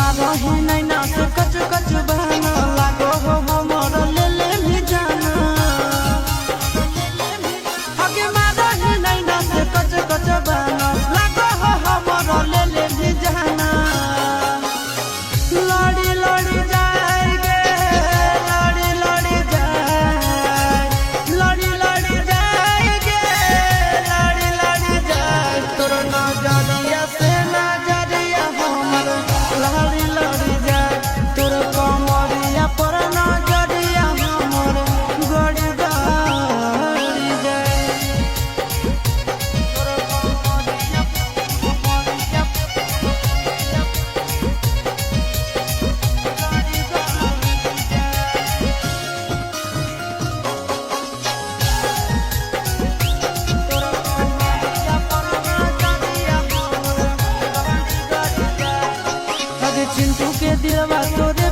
मारही नैना से कच कच बहना लागो हो हमर ले ले भी जाना हगे मारही नैना से कच कच बहना लागो हो हमर ले ले भी जाना लड़ी लड़ी जाएगे लड़ी लड़ी जाए लड़ी लड़ी जाएगे लड़ी लड़ी जाए तोर नजरिया से नजरिया हमर लड़ी लड़ी जाए तोर कमरिया पर नजरिया हमर गड़ी गड़ी जाए तोर कमरिया कमरिया गड़ी गड़ी जाए तोर कमरिया पर नजरिया हमर गड़ी गड़ी जाए हगे चिंटू के दिलवा तोरे